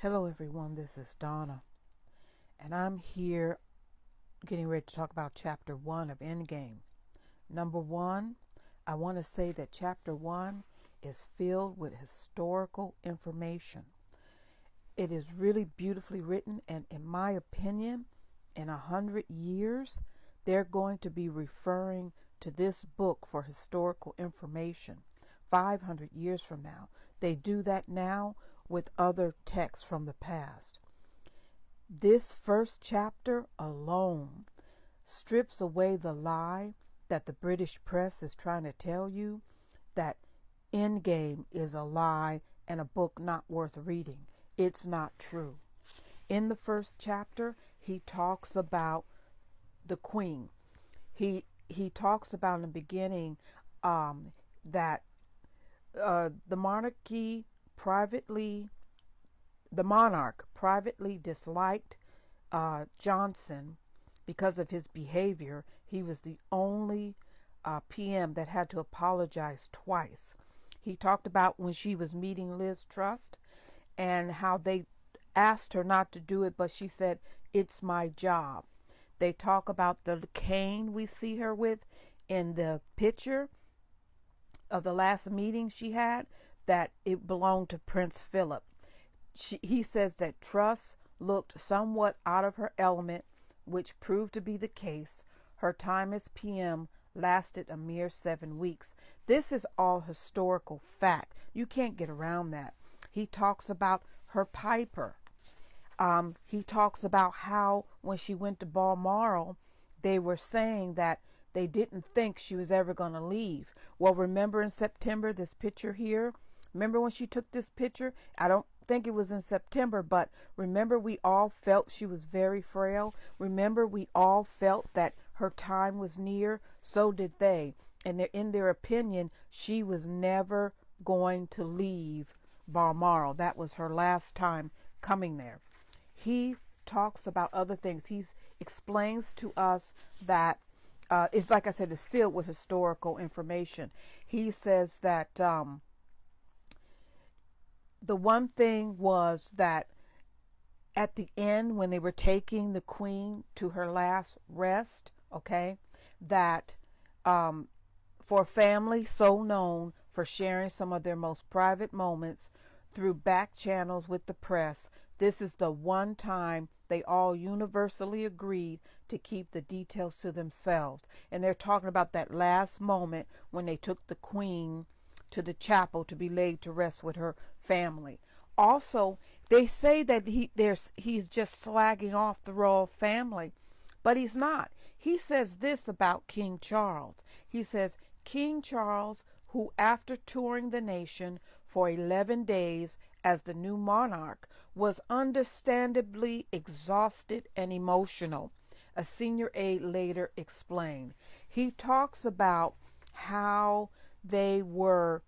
Hello everyone, this is Donna, and I'm here getting ready to talk about Chapter 1 of Endgame. Number 1, I want to say that Chapter 1 is filled with historical information. It is really beautifully written, and in my opinion, in 100 years, they're going to be referring to this book for historical information. 500 years from now. They do that now with other texts from the past. This first chapter alone strips away the lie that the British press is trying to tell you, that Endgame is a lie and a book not worth reading. It's not true. In the first chapter, he talks about the Queen. He talks about in the beginning that the monarch privately disliked Johnson because of his behavior. He was the only PM that had to apologize twice. He talked about when she was meeting Liz Truss and how they asked her not to do it, but she said, "It's my job." They talk about the cane we see her with in the picture of the last meeting she had, that it belonged to Prince Philip. He says that Truss looked somewhat out of her element, which proved to be the case. Her time as PM lasted a mere 7 weeks. This is all historical fact. You can't get around that. He talks about her Piper. He talks about how when she went to Balmoral, they were saying that they didn't think she was ever going to leave. Well, remember in September, this picture here? Remember when she took this picture? I don't think it was in September, but remember we all felt she was very frail. Remember we all felt that her time was near. So did they. And in their opinion, she was never going to leave Balmoral. That was her last time coming there. He talks about other things. He explains to us that it's, like I said, it's filled with historical information. He says that the one thing was that at the end, when they were taking the Queen to her last rest, okay, that for a family so known for sharing some of their most private moments through back channels with the press, this is the one time they all universally agreed to keep the details to themselves. And they're talking about that last moment when they took the Queen to the chapel to be laid to rest with her family. Also, they say that he's just slagging off the royal family, but he's not. He says this about King Charles. He says, King Charles, who after touring the nation for 11 days as the new monarch, was understandably exhausted and emotional, a senior aide later explained. He talks about how they were,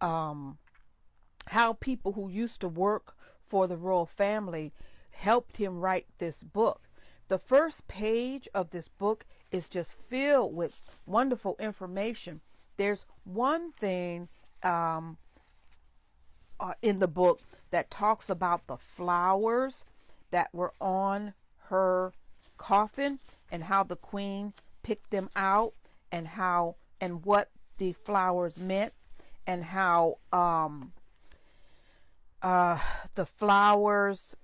how people who used to work for the royal family helped him write this book. The first page of this book is just filled with wonderful information. There's one thing in the book that talks about the flowers that were on her coffin and how the Queen picked them out and how and what the flowers meant, and how the flowers,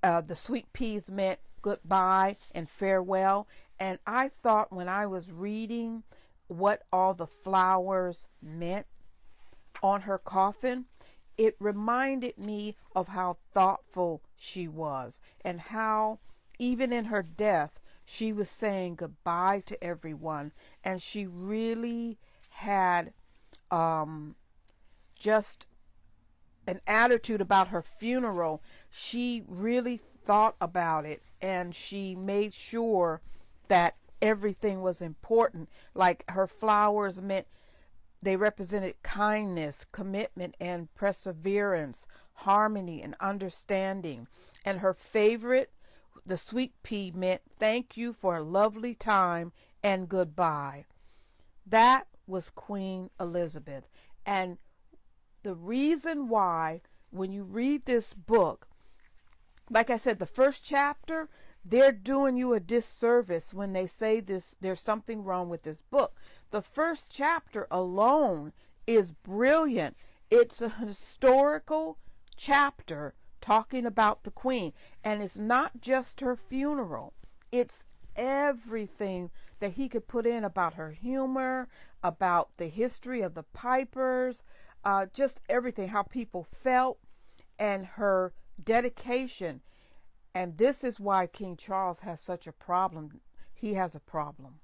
the sweet peas meant goodbye and farewell. And I thought when I was reading what all the flowers meant on her coffin, it reminded me of how thoughtful she was and how even in her death she was saying goodbye to everyone, and she really had just an attitude about her funeral. She really thought about it, and she made sure that everything was important. Like her flowers meant, they represented kindness, commitment, and perseverance, harmony, and understanding. And her favorite, the sweet pea, meant thank you for a lovely time and goodbye. That was Queen Elizabeth. And the reason why, when you read this book, like I said, the first chapter, they're doing you a disservice when they say there's something wrong with this book. The first chapter alone is brilliant. It's a historical chapter talking about the queen, and it's not just her funeral. It's everything that he could put in about her humor, about the history of the Pipers, just everything, how people felt, and her dedication. And this is why King Charles has such a problem. He has a problem.